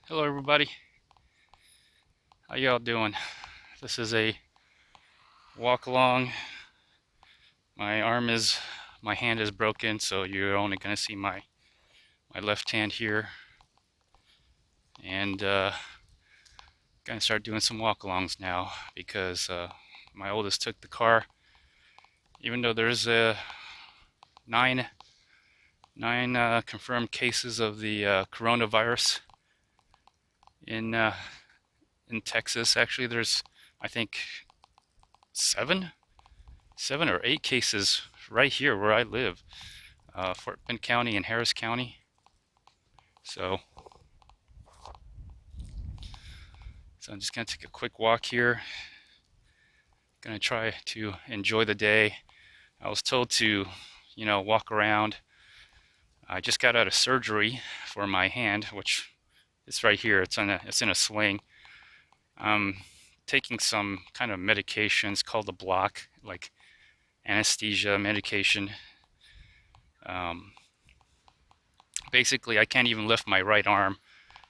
Hello everybody, how y'all doing? This is a walk along. My hand is broken, so you're only gonna see my left hand here, and gonna start doing some walk alongs now because my oldest took the car. Even though there's nine confirmed cases of the coronavirus in Texas. Actually, there's I think seven or eight cases right here where I live, Fort Bend County and Harris County. So I'm just gonna take a quick walk here. Gonna try to enjoy the day. I was told to, walk around. I just got out of surgery for my hand, which is right here. It's in a sling. I'm taking some kind of medications called a block, like anesthesia medication. Basically, I can't even lift my right arm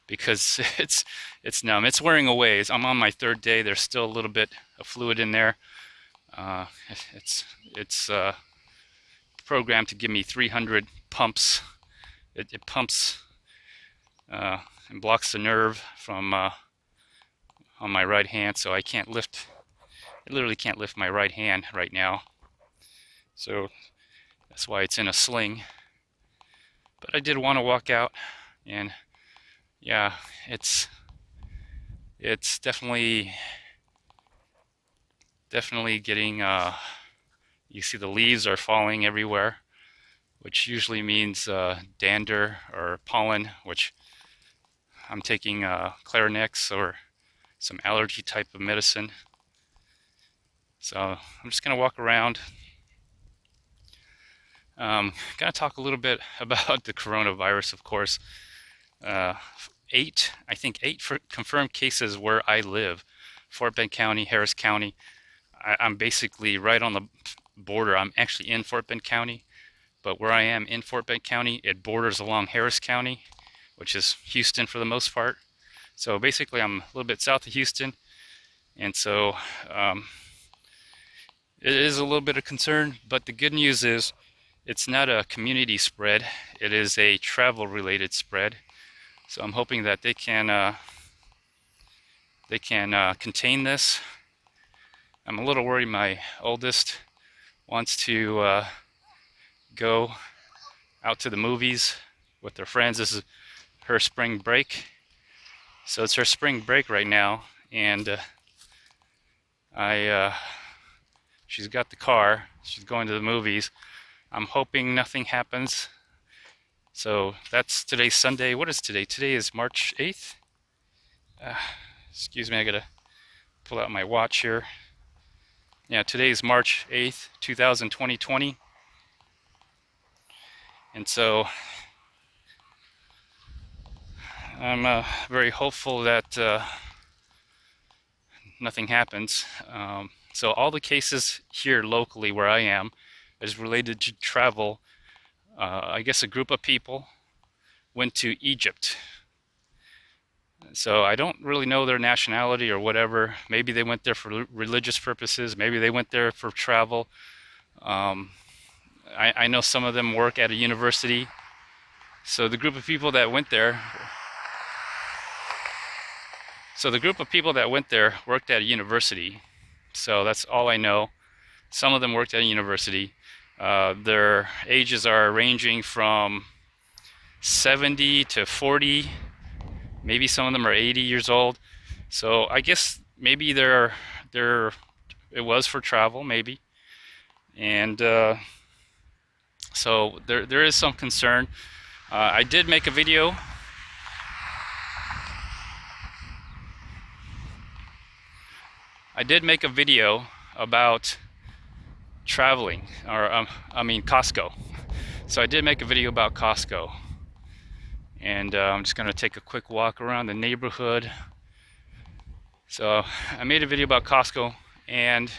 because it's numb. It's wearing away. I'm on my third day. There's still a little bit of fluid in there. It's programmed to give me 300 pumps. It pumps and blocks the nerve from on my right hand, so I can't lift. I literally can't lift my right hand right now. So that's why it's in a sling. But I did want to walk out, and yeah, it's definitely getting. You see the leaves are falling everywhere, which usually means dander or pollen, which I'm taking Clarinex or some allergy type of medicine. So I'm just gonna walk around. Gonna talk a little bit about the coronavirus, of course. I think eight confirmed cases where I live, Fort Bend County, Harris County. I'm basically right on the border. I'm actually in Fort Bend County, but where I am in Fort Bend County, it borders along Harris County, which is Houston for the most part. So basically, I'm a little bit south of Houston, and so it is a little bit of concern. But the good news is, it's not a community spread. It is a travel-related spread. So I'm hoping that they can contain this. I'm a little worried. My oldest wants to go out to the movies with their friends. This is her spring break. So it's her spring break right now, and she's got the car. She's going to the movies. I'm hoping nothing happens. So that's today's Sunday. What is today? Today is March 8th. Excuse me, I gotta pull out my watch here. Yeah, today is March 8th, 2020. And so I'm very hopeful that nothing happens. So all the cases here locally where I am is related to travel. I guess a group of people went to Egypt. So I don't really know their nationality or whatever. Maybe they went there for religious purposes. Maybe they went there for travel. I know some of them work at a university. So the group of people that went there worked at a university. So that's all I know. Some of them worked at a university. Their ages are ranging from 70 to 40. Maybe some of them are 80 years old. So I guess maybe it was for travel, maybe. And so there is some concern. I did make a video. About traveling, or Costco. So I did make a video about Costco, and I'm just gonna take a quick walk around the neighborhood. So I made a video about Costco, and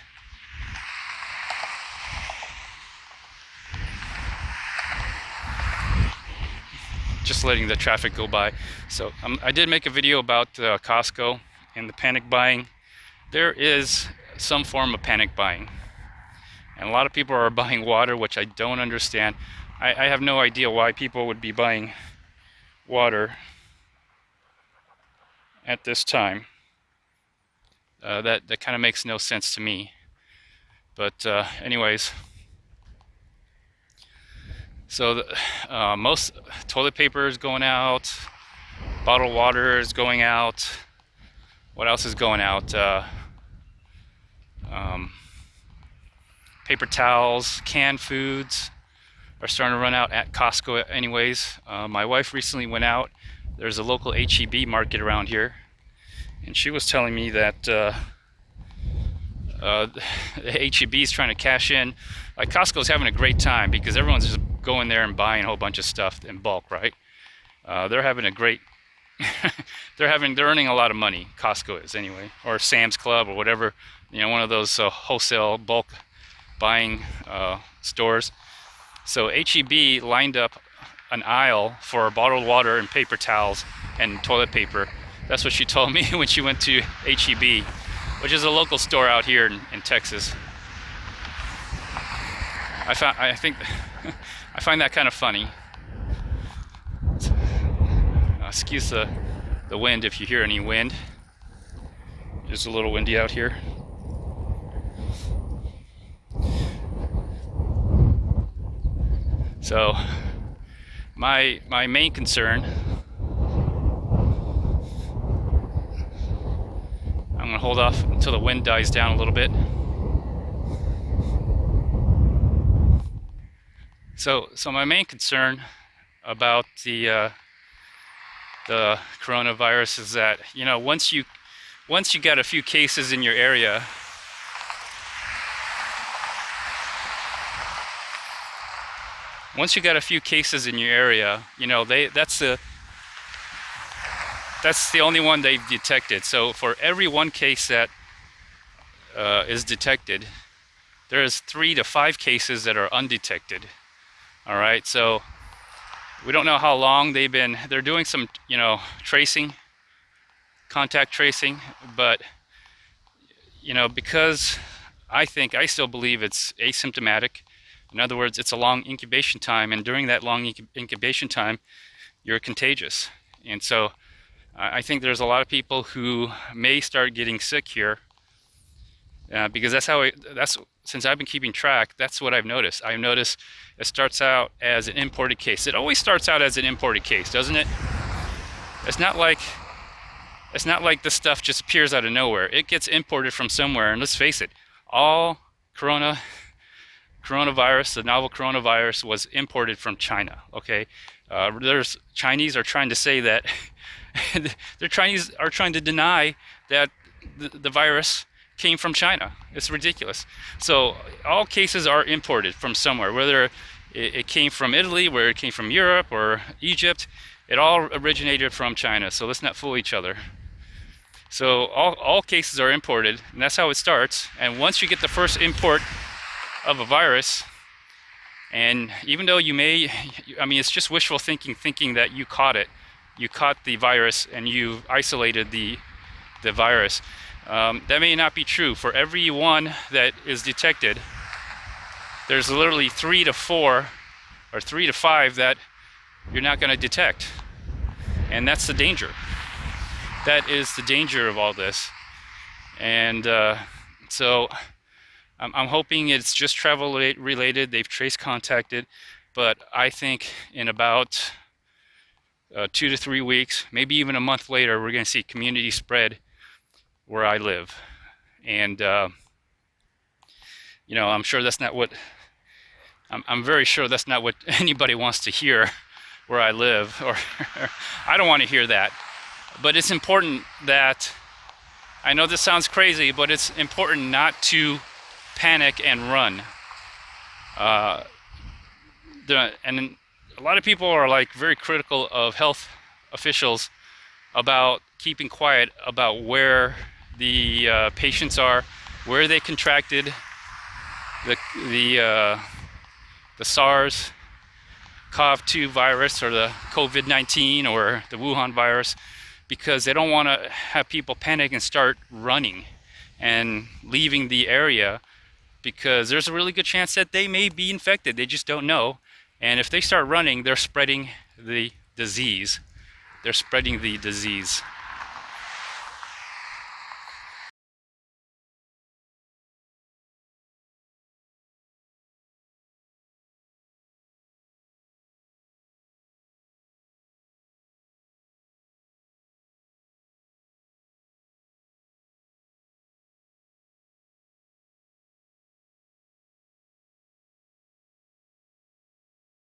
just letting the traffic go by. So I did make a video about Costco and the panic buying. There is some form of panic buying, and a lot of people are buying water, which I don't understand. I have no idea why people would be buying water at this time. That kind of makes no sense to me. But anyways, so most toilet paper is going out, bottled water is going out. What else is going out? Paper towels, canned foods are starting to run out at Costco anyways. My wife recently went out. There's a local HEB market around here, and she was telling me that the HEB is trying to cash in. Like, Costco's having a great time because everyone's just going there and buying a whole bunch of stuff in bulk, right? They're having a great they're earning a lot of money. Costco is, anyway, or Sam's Club or whatever, you know, one of those wholesale bulk buying stores. So HEB lined up an aisle for bottled water and paper towels and toilet paper. That's what she told me when she went to HEB, which is a local store out here in Texas. I find that kind of funny. Excuse the wind if you hear any wind. It's a little windy out here. So my main concern, I'm gonna hold off until the wind dies down a little bit. So my main concern about the coronavirus is that, you know, once you got a few cases in your area, you know, that's the only one they've detected. So for every one case that is detected, there's 3 to 5 cases that are undetected. All right, so we don't know how long they're doing some, you know, tracing, contact tracing, but, you know, because I still believe it's asymptomatic. In other words, it's a long incubation time, and during that long incubation time, you're contagious. And so I think there's a lot of people who may start getting sick here, because since I've been keeping track, that's what I've noticed. I've noticed it starts out as an imported case. It always starts out as an imported case, doesn't it? It's not like this stuff just appears out of nowhere. It gets imported from somewhere, and let's face it, all coronavirus, the novel coronavirus, was imported from China. Okay, Chinese are trying to say that Chinese are trying to deny that the virus came from China. It's ridiculous. So all cases are imported from somewhere, whether it came from Italy, where it came from Europe or Egypt. It all originated from China. So let's not fool each other. So all cases are imported, and that's how it starts. And once you get the first import of a virus, and even though it's just wishful thinking that you caught the virus and you isolated the virus. That may not be true. For every one that is detected, there's literally 3 to 4 or 3 to 5 that you're not going to detect. And that's the danger. That is the danger of all this. And so I'm hoping it's just travel related. They've traced contacted, but I think in about 2 to 3 weeks, maybe even a month later, we're going to see community spread where I live. And you know, I'm very sure that's not what anybody wants to hear where I live, or I don't want to hear that. But it's important that, I know this sounds crazy, but it's important not to panic and run. And a lot of people are like very critical of health officials about keeping quiet about where the patients are, where they contracted the SARS SARS-CoV-2 virus or the COVID-19 or the Wuhan virus, because they don't want to have people panic and start running and leaving the area, because there's a really good chance that they may be infected. They just don't know. And if they start running, they're spreading the disease. They're spreading the disease.